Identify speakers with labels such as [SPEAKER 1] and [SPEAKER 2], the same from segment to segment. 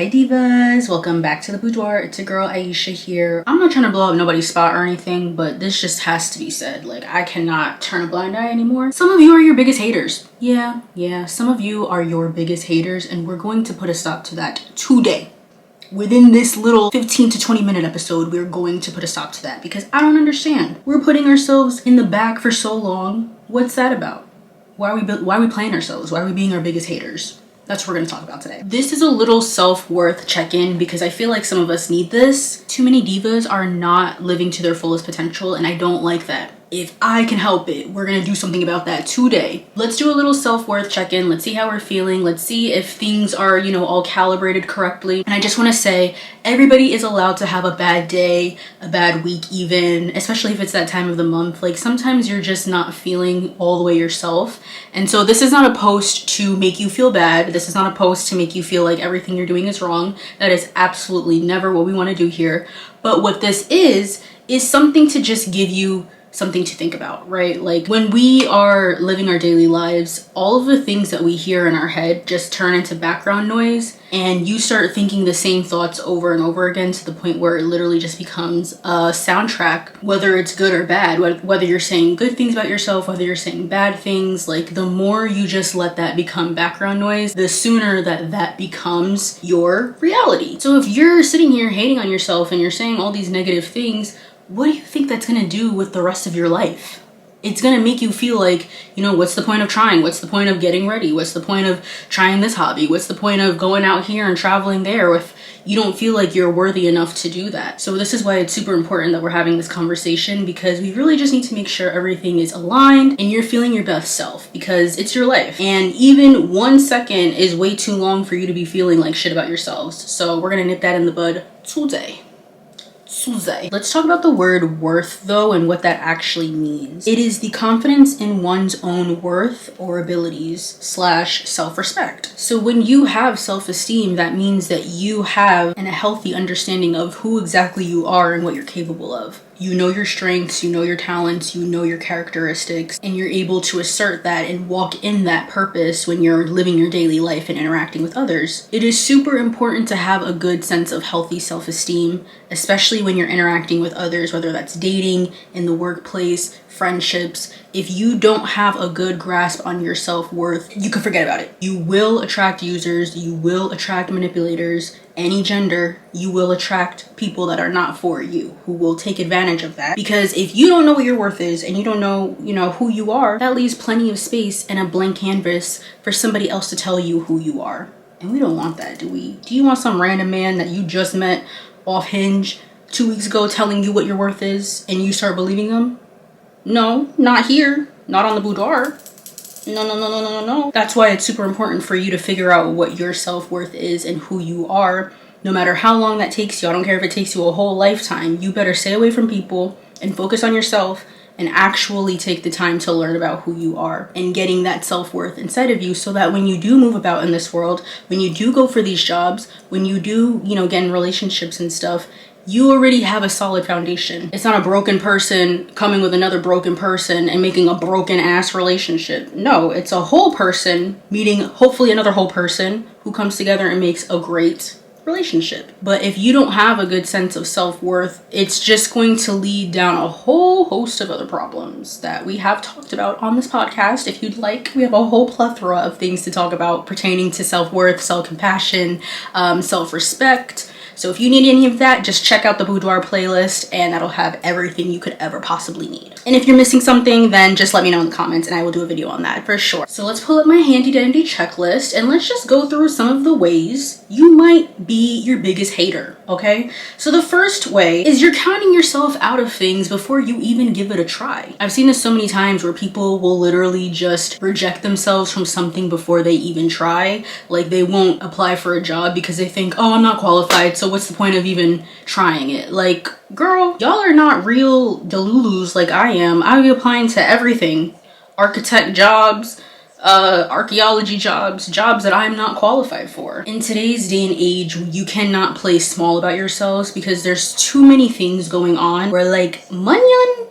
[SPEAKER 1] Hi divas, welcome back to the boudoir. It's your girl Ieasha here. I'm not trying to blow up nobody's spot or anything, but this just has to be said. Like, I cannot turn a blind eye anymore. Some of you are your biggest haters. Yeah, some of you are your biggest haters, and we're going to put a stop to that today. Within this little 15 to 20 minute episode, we're going to put a stop to that because I don't understand. We're putting ourselves in the back for so long. What's that about? Why are we playing ourselves? Why are we being our biggest haters? That's what we're going to talk about today. This is a little self-worth check-in because I feel like some of us need this. Too many divas are not living to their fullest potential, and I don't like that. If I can help it, we're going to do something about that today. Let's do a little self-worth check-in. Let's see how we're feeling. Let's see if things are, all calibrated correctly. And I just want to say, everybody is allowed to have a bad day, a bad week even, especially if it's that time of the month. Like, sometimes you're just not feeling all the way yourself. And so this is not a post to make you feel bad. This is not a post to make you feel like everything you're doing is wrong. That is absolutely never what we want to do here. But what this is something to just give you something to think about, right? Like, when we are living our daily lives, all of the things that we hear in our head just turn into background noise, and you start thinking the same thoughts over and over again to the point where it literally just becomes a soundtrack, whether it's good or bad, whether you're saying good things about yourself, whether you're saying bad things. Like, the more you just let that become background noise, the sooner that becomes your reality. So if you're sitting here hating on yourself and you're saying all these negative things, what do you think that's going to do with the rest of your life? It's going to make you feel like, what's the point of trying? What's the point of getting ready? What's the point of trying this hobby? What's the point of going out here and traveling there if you don't feel like you're worthy enough to do that? So this is why it's super important that we're having this conversation, because we really just need to make sure everything is aligned and you're feeling your best self, because it's your life. And even 1 second is way too long for you to be feeling like shit about yourselves. So we're going to nip that in the bud today. Let's talk about the word worth though, and what that actually means. It is the confidence in one's own worth or abilities / self-respect. So when you have self-esteem, that means that you have a healthy understanding of who exactly you are and what you're capable of. You know your strengths, you know your talents, you know your characteristics, and you're able to assert that and walk in that purpose when you're living your daily life and interacting with others. It is super important to have a good sense of healthy self-esteem, especially when you're interacting with others, whether that's dating, in the workplace, friendships. If you don't have a good grasp on your self-worth, you can forget about it. You will attract users, you will attract manipulators, any gender. You will attract people that are not for you, who will take advantage of that. Because if you don't know what your worth is and you don't know, who you are, that leaves plenty of space and a blank canvas for somebody else to tell you who you are. And we don't want that, do we? Do you want some random man that you just met off Hinge 2 weeks ago telling you what your worth is and you start believing them? No, not here. Not on the boudoir. No. That's why it's super important for you to figure out what your self-worth is and who you are. No matter how long that takes you, I don't care if it takes you a whole lifetime, you better stay away from people and focus on yourself and actually take the time to learn about who you are and getting that self-worth inside of you, so that when you do move about in this world, when you do go for these jobs, when you do, get in relationships and stuff, you already have a solid foundation. It's not a broken person coming with another broken person and making a broken ass relationship. No, it's a whole person meeting hopefully another whole person who comes together and makes a great relationship. But if you don't have a good sense of self-worth, it's just going to lead down a whole host of other problems that we have talked about on this podcast. If you'd like, we have a whole plethora of things to talk about pertaining to self-worth, self-compassion, self-respect. So if you need any of that, just check out the Boudoir playlist and that'll have everything you could ever possibly need. And if you're missing something, then just let me know in the comments and I will do a video on that for sure. So let's pull up my handy dandy checklist and let's just go through some of the ways you might be your biggest hater, okay? So the first way is you're counting yourself out of things before you even give it a try. I've seen this so many times where people will literally just reject themselves from something before they even try. Like, they won't apply for a job because they think, oh, I'm not qualified, so what's the point of even trying it? Like, girl, y'all are not real delulus like I am. I be applying to everything. Architect jobs, archaeology jobs that I'm not qualified for. In today's day and age, you cannot play small about yourselves because there's too many things going on where, like, money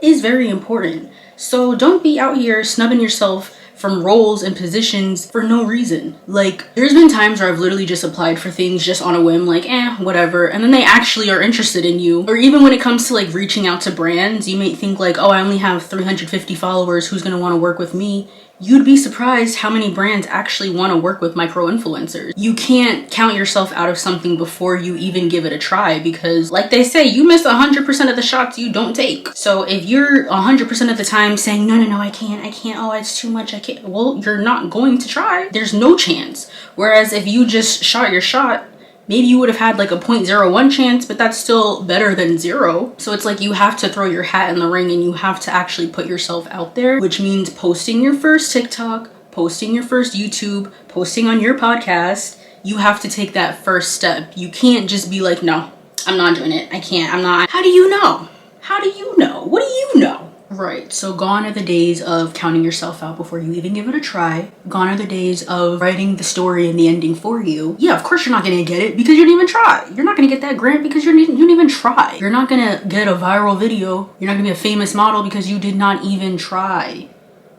[SPEAKER 1] is very important. So don't be out here snubbing yourself from roles and positions for no reason. Like, there's been times where I've literally just applied for things just on a whim, like, whatever, and then they actually are interested in you. Or even when it comes to like reaching out to brands, you might think like, oh, I only have 350 followers, who's gonna want to work with me? You'd be surprised how many brands actually want to work with micro influencers. You can't count yourself out of something before you even give it a try, because like they say, you miss 100% of the shots you don't take. So if you're 100% of the time saying, no, I can't, oh, it's too much, I can't, well, you're not going to try. There's no chance. Whereas if you just shot your shot, maybe you would have had like a 0.01 chance, but that's still better than 0. So it's like you have to throw your hat in the ring and you have to actually put yourself out there, which means posting your first TikTok, posting your first YouTube, posting on your podcast. You have to take that first step. You can't just be like, no, I'm not doing it. I can't, I'm not. How do you know? How do you know? What do you know? Right, so gone are the days of counting yourself out before you even give it a try. Gone are the days of writing the story and the ending for you. Yeah, of course you're not gonna get it because you didn't even try. You're not gonna get that grant because you didn't even try. You're not gonna get a viral video. You're not gonna be a famous model because you did not even try.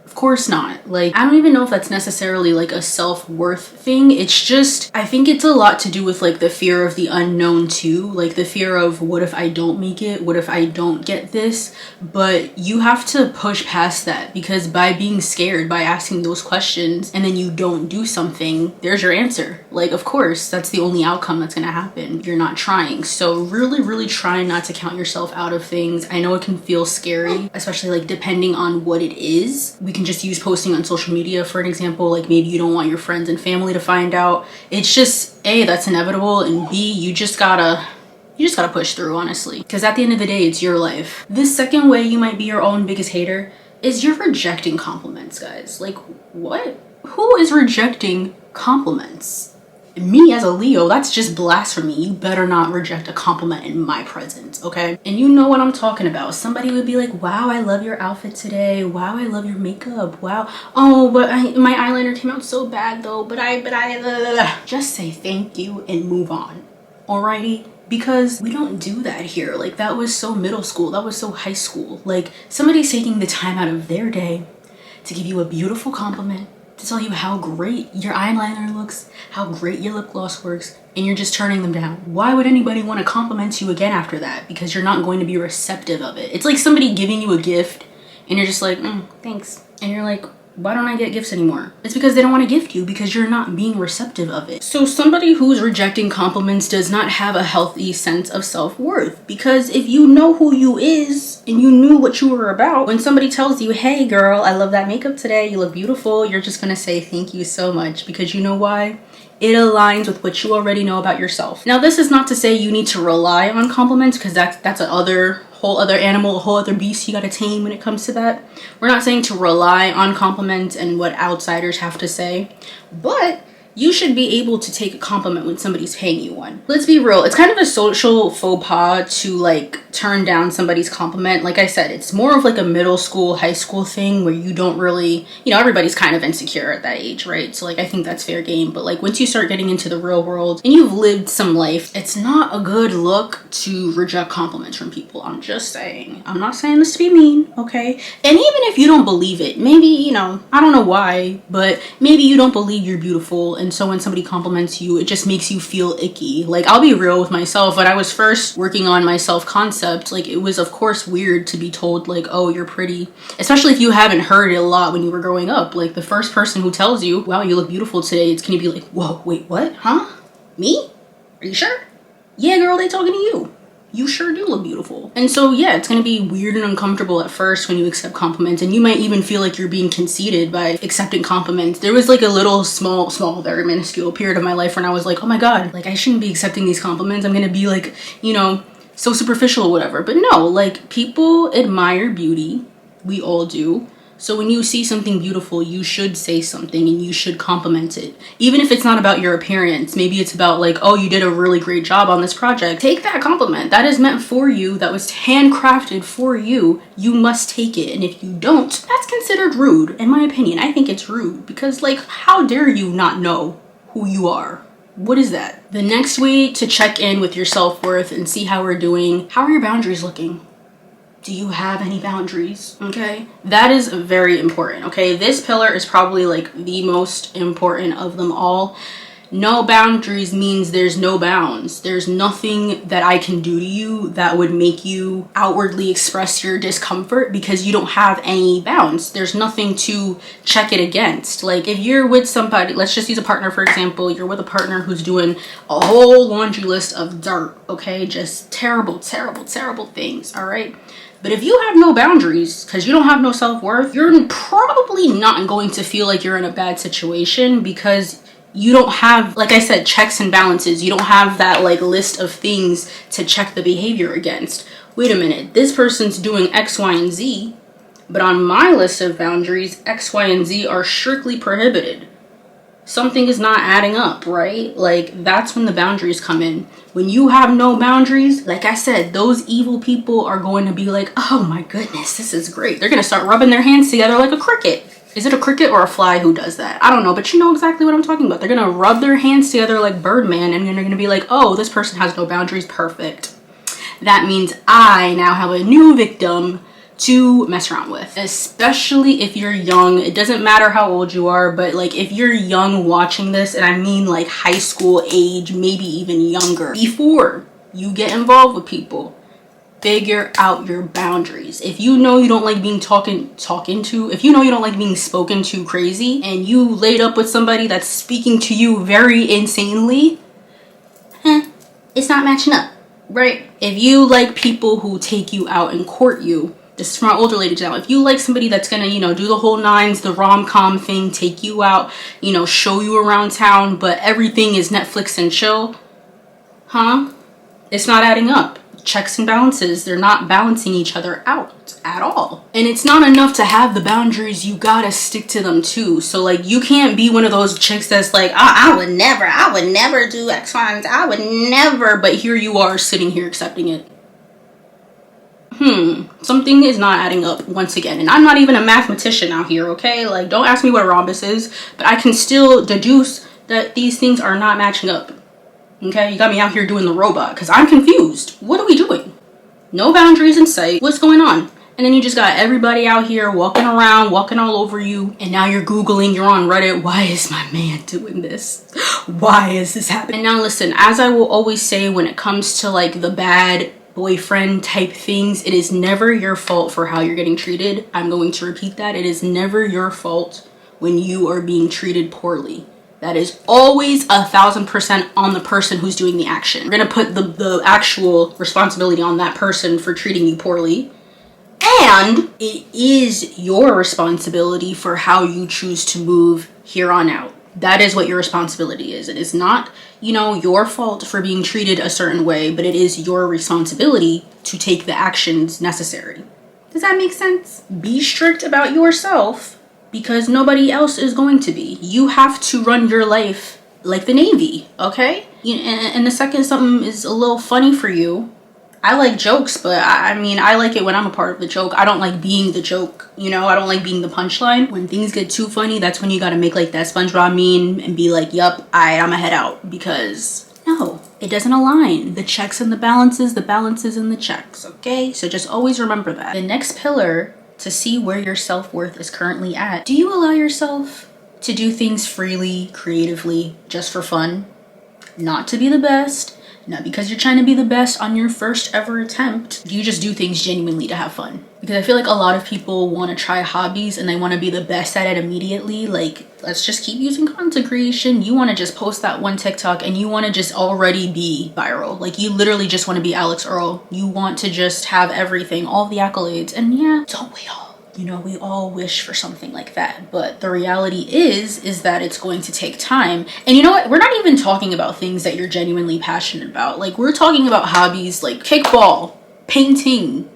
[SPEAKER 1] Of course not. Like, I don't even know if that's necessarily like a self-worth thing. It's just, I think it's a lot to do with like the fear of the unknown too. Like the fear of, what if I don't make it? What if I don't get this? But you have to push past that, because by being scared, by asking those questions, and then you don't do something, there's your answer. Like, of course, that's the only outcome that's gonna happen. You're not trying. So really try not to count yourself out of things. I know it can feel scary, especially like depending on what it is. We can just use posting on social media for an example. Like, maybe you don't want your friends and family to find out. It's just, A, that's inevitable, and B, you just gotta push through, honestly, because at the end of the day, it's your life. This second way you might be your own biggest hater is you're rejecting compliments, guys. Like, what? Who is rejecting compliments? Me as a Leo, that's just blasphemy. You better not reject a compliment in my presence, okay? And you know what I'm talking about. Somebody would be like, wow, I love your outfit today. Wow, I love your makeup. Wow. Oh, but my eyeliner came out so bad though. But I just say thank you and move on. Alrighty? Because we don't do that here. Like, that was so middle school. That was so high school. Like, somebody's taking the time out of their day to give you a beautiful compliment, to tell you how great your eyeliner looks, how great your lip gloss works, and you're just turning them down. Why would anybody want to compliment you again after that? Because you're not going to be receptive of it. It's like somebody giving you a gift and you're just like, thanks. And you're like, why don't I get gifts anymore? It's because they don't want to gift you, because you're not being receptive of it. So somebody who's rejecting compliments does not have a healthy sense of self-worth, because if you know who you is and you knew what you were about, when somebody tells you, hey girl, I love that makeup today, you look beautiful, you're just gonna say thank you so much, because you know why? It aligns with what you already know about yourself. Now, this is not to say you need to rely on compliments, because that's a whole other animal, a whole other beast you gotta tame when it comes to that. We're not saying to rely on compliments and what outsiders have to say, but you should be able to take a compliment when somebody's paying you one. Let's be real, it's kind of a social faux pas to like turn down somebody's compliment. Like I said, it's more of like a middle school, high school thing where you don't really, everybody's kind of insecure at that age, right? So like, I think that's fair game. But like, once you start getting into the real world and you've lived some life, it's not a good look to reject compliments from people. I'm just saying. I'm not saying this to be mean, okay? And even if you don't believe it, maybe, I don't know why, but maybe you don't believe you're beautiful, and so when somebody compliments you, it just makes you feel icky. Like, I'll be real with myself. When I was first working on my self-concept, like, it was of course weird to be told like, oh, you're pretty, especially if you haven't heard it a lot when you were growing up. Like, the first person who tells you, wow, you look beautiful today, it's gonna be like, whoa, wait, what? Huh? Me? Are you sure? Yeah, girl, they talking to you. You sure do look beautiful. And so yeah, it's gonna be weird and uncomfortable at first when you accept compliments, and you might even feel like you're being conceited by accepting compliments. There was like a little small, very minuscule period of my life when I was like, oh my god, like I shouldn't be accepting these compliments. I'm gonna be like, so superficial or whatever. But no, like, people admire beauty. We all do. So when you see something beautiful, you should say something and you should compliment it. Even if it's not about your appearance, maybe it's about like, oh, you did a really great job on this project. Take that compliment. That is meant for you. That was handcrafted for you. You must take it. And if you don't, that's considered rude. In my opinion, I think it's rude, because like, how dare you not know who you are? What is that? The next way to check in with your self-worth and see how we're doing, how are your boundaries looking? Do you have any boundaries? Okay, that is very important. Okay, this pillar is probably like the most important of them all. No boundaries means there's no bounds. There's nothing that I can do to you that would make you outwardly express your discomfort because you don't have any bounds. There's nothing to check it against. Like if you're with somebody, let's just use a partner for example, you're with a partner who's doing a whole laundry list of dirt, okay? Just terrible, terrible, terrible things, all right? But if you have no boundaries because you don't have no self-worth, you're probably not going to feel like you're in a bad situation because you don't have, like I said, checks and balances. You don't have that like list of things to check the behavior against. Wait a minute, this person's doing X, Y, and Z, but on my list of boundaries, X, Y, and Z are strictly prohibited. Something is not adding up, right? Like that's when the boundaries come in. When you have no boundaries, like I said, those evil people are going to be like, oh my goodness, this is great. They're going to start rubbing their hands together like a cricket. Is it a cricket or a fly who does that? I don't know, but you know exactly what I'm talking about. They're gonna rub their hands together like Birdman and they're gonna be like, oh, this person has no boundaries, perfect. That means I now have a new victim to mess around with. Especially if you're young. It doesn't matter how old you are, but like if you're young watching this, and I mean like high school age, maybe even younger, before you get involved with people, figure out your boundaries. If you know you don't like being if you know you don't like being spoken to crazy and you laid up with somebody that's speaking to you very insanely, it's not matching up, right? If you like people who take you out and court you, this is from our older ladies now. If you like somebody that's gonna, you know, do the whole nines, the rom-com thing, take you out, you know, show you around town, but everything is Netflix and chill, it's not adding up. Checks and balances, they're not balancing each other out at all. And it's not enough to have the boundaries, you gotta stick to them too. So like you can't be one of those chicks that's like, oh, I would never do X, Y, and Z, I would never, but here you are sitting here accepting it. Something is not adding up once again. And I'm not even a mathematician out here, okay? Like don't ask me what a rhombus is, but I can still deduce that these things are not matching up. Okay, you got me out here doing the robot because I'm confused. What are we doing? No boundaries in sight. What's going on? And then you just got everybody out here walking around, walking all over you. And now you're Googling, you're on Reddit. Why is my man doing this? Why is this happening? And now listen, as I will always say when it comes to like the bad boyfriend type things, it is never your fault for how you're getting treated. I'm going to repeat that. It is never your fault when you are being treated poorly. That is always 1,000% on the person who's doing the action. We're gonna put the actual responsibility on that person for treating you poorly. And it is your responsibility for how you choose to move here on out. That is what your responsibility is. It is not, you know, your fault for being treated a certain way, but it is your responsibility to take the actions necessary. Does that make sense? Be strict about yourself, because nobody else is going to be. You have to run your life like the Navy, okay? And the second something is a little funny for you, I like jokes, but I mean, I like it when I'm a part of the joke. I don't like being the joke, you know? I don't like being the punchline. When things get too funny, that's when you gotta make like that SpongeBob meme and be like, yup, I'ma head out. Because no, it doesn't align. The checks and the balances and the checks, okay? So just always remember that. The next pillar to see where your self-worth is currently at. Do you allow yourself to do things freely, creatively, just for fun? Not to be the best, not because you're trying to be the best on your first ever attempt. Do you just do things genuinely to have fun? Because I feel like a lot of people want to try hobbies and they want to be the best at it immediately. Like, let's just keep using content creation. You want to just post that one TikTok and you want to just already be viral. Like, you literally just want to be Alex Earl. You want to just have everything, all the accolades. And yeah, don't we all? You know, we all wish for something like that. But the reality is that it's going to take time. And you know what? We're not even talking about things that you're genuinely passionate about. Like, we're talking about hobbies like kickball, painting,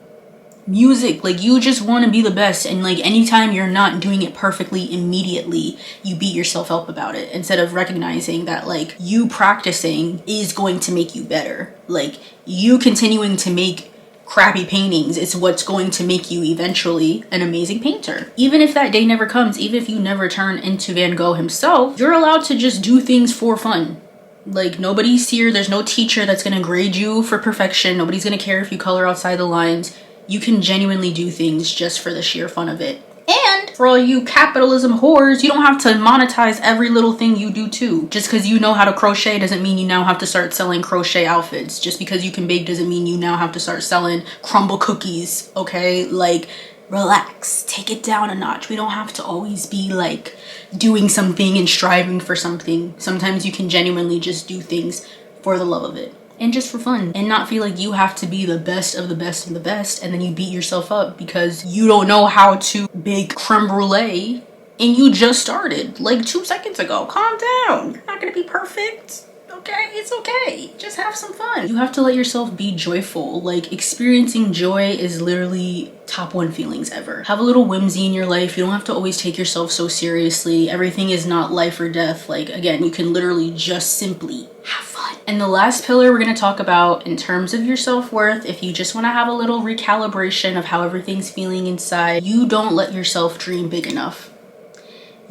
[SPEAKER 1] music. Like, you just want to be the best, and like anytime you're not doing it perfectly immediately, you beat yourself up about it instead of recognizing that like you practicing is going to make you better. Like, you continuing to make crappy paintings, it's what's going to make you eventually an amazing painter. Even if that day never comes, even if you never turn into Van Gogh himself, you're allowed to just do things for fun. Like, nobody's here, there's no teacher that's gonna grade you for perfection, nobody's gonna care if you color outside the lines. You can genuinely do things just for the sheer fun of it. And for all you capitalism whores, you don't have to monetize every little thing you do too. Just because you know how to crochet doesn't mean you now have to start selling crochet outfits. Just because you can bake doesn't mean you now have to start selling crumble cookies, okay? Like, relax, take it down a notch. We don't have to always be like doing something and striving for something. Sometimes you can genuinely just do things for the love of it. And just for fun, and not feel like you have to be the best of the best of the best, and then you beat yourself up because you don't know how to bake creme brulee and you just started like 2 seconds ago. Calm down. You're not gonna be perfect. Okay, it's okay. Just have some fun. You have to let yourself be joyful. Like, experiencing joy is literally top 1 feelings ever. Have a little whimsy in your life. You don't have to always take yourself so seriously. Everything is not life or death. Like, again, you can literally just simply have fun. And the last pillar we're going to talk about in terms of your self-worth, if you just want to have a little recalibration of how everything's feeling inside, you don't let yourself dream big enough.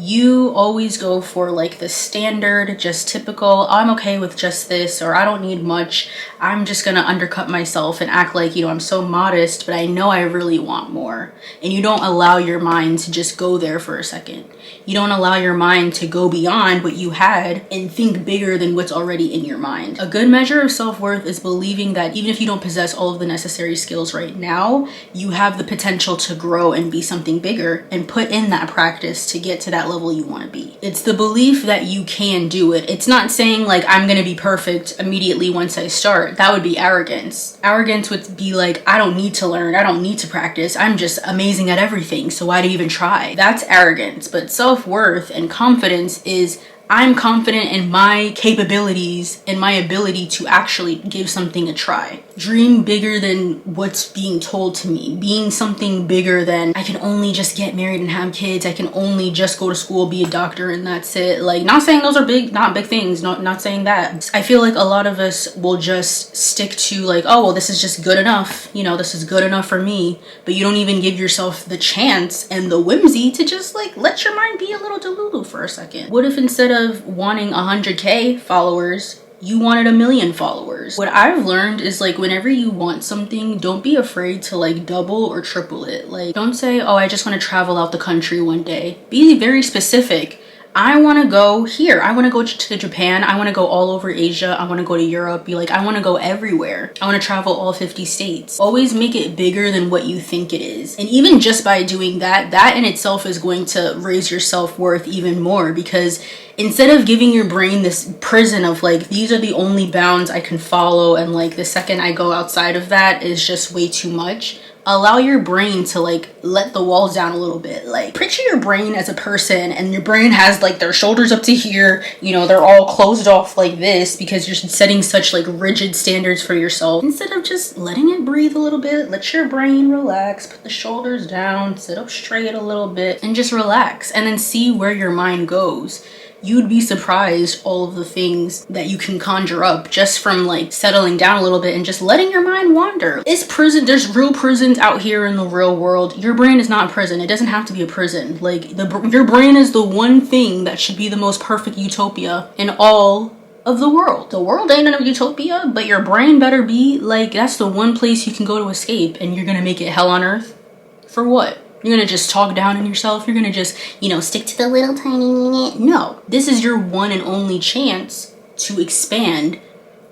[SPEAKER 1] You always go for like the standard, just typical, I'm okay with just this, or I don't need much. I'm just gonna undercut myself and act like, you know, I'm so modest, but I know I really want more. And you don't allow your mind to just go there for a second. You don't allow your mind to go beyond what you had and think bigger than what's already in your mind. A good measure of self-worth is believing that even if you don't possess all of the necessary skills right now, you have the potential to grow and be something bigger and put in that practice to get to that level you want to be. It's the belief that you can do it. It's not saying like, I'm going to be perfect immediately once I start. That would be arrogance. Arrogance would be like, I don't need to learn. I don't need to practice. I'm just amazing at everything. So why do you even try? That's arrogance. But self-worth and confidence is, I'm confident in my capabilities and my ability to actually give something a try. Dream bigger than what's being told to me. Being something bigger than, I can only just get married and have kids. I can only just go to school, be a doctor, and that's it. Like, not saying those are not big things. Not saying that. I feel like a lot of us will just stick to like, oh, well, this is just good enough. You know, this is good enough for me. But you don't even give yourself the chance and the whimsy to just like, let your mind be a little delulu for a second. What if instead of wanting 100K followers, you wanted 1 million followers? What I've learned is like, whenever you want something, don't be afraid to like double or triple it. Like, don't say, oh, I just want to travel out the country one day. Be very specific. I want to go here. I want to go to Japan. I want to go all over Asia. I want to go to Europe. Be like, I want to go everywhere. I want to travel all 50 states. Always make it bigger than what you think it is. And even just by doing that, that in itself is going to raise your self-worth even more, because instead of giving your brain this prison of like, these are the only bounds I can follow, and like the second I go outside of that is just way too much, allow your brain to like let the walls down a little bit. Like, picture your brain as a person, and your brain has like their shoulders up to here, you know, they're all closed off like this because you're setting such like rigid standards for yourself. Instead of just letting it breathe a little bit, let your brain relax, put the shoulders down, sit up straight a little bit, and just relax, and then see where your mind goes. You'd be surprised all of the things that you can conjure up just from like settling down a little bit and just letting your mind wander. It's prison. There's real prisons out here in the real world. Your brain is not a prison. It doesn't have to be a prison. Like, your brain is the one thing that should be the most perfect utopia in all of the world. The world ain't a utopia, but your brain better be. Like, that's the one place you can go to escape, and you're gonna make it hell on earth? For what? You're gonna just talk down on yourself? You're gonna just, you know, stick to the little tiny... No. This is your one and only chance to expand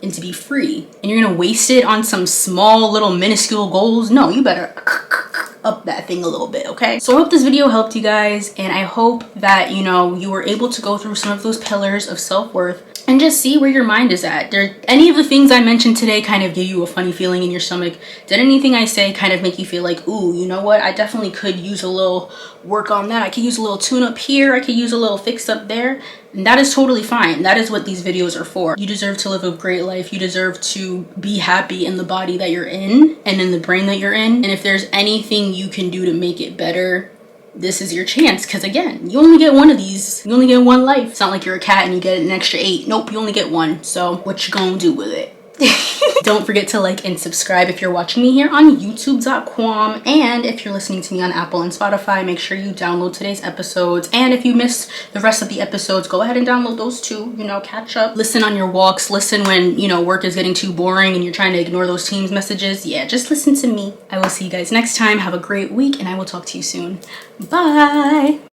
[SPEAKER 1] and to be free. And you're gonna waste it on some small little minuscule goals? No, you better up that thing a little bit, okay? So I hope this video helped you guys, and I hope that, you know, you were able to go through some of those pillars of self-worth and just see where your mind is at. Any of the things I mentioned today kind of give you a funny feeling in your stomach? Did anything I say kind of make you feel like, ooh, you know what? I definitely could use a little work on that. I could use a little tune up here. I could use a little fix up there. And that is totally fine. That is what these videos are for. You deserve to live a great life. You deserve to be happy in the body that you're in and in the brain that you're in. And if there's anything you can do to make it better, this is your chance, because again, you only get one of these. You only get one life. It's not like you're a cat and you get an extra 8. Nope, you only get one. So what you gonna do with it? Don't forget to like and subscribe if you're watching me here on youtube.com, and if you're listening to me on Apple and Spotify, make sure you download today's episodes. And if you missed the rest of the episodes, go ahead and download those too, you know, catch up. Listen on your walks, listen when, you know, work is getting too boring and you're trying to ignore those Teams messages. Yeah, just listen to me. I will see you guys next time. Have a great week, and I will talk to you soon. Bye.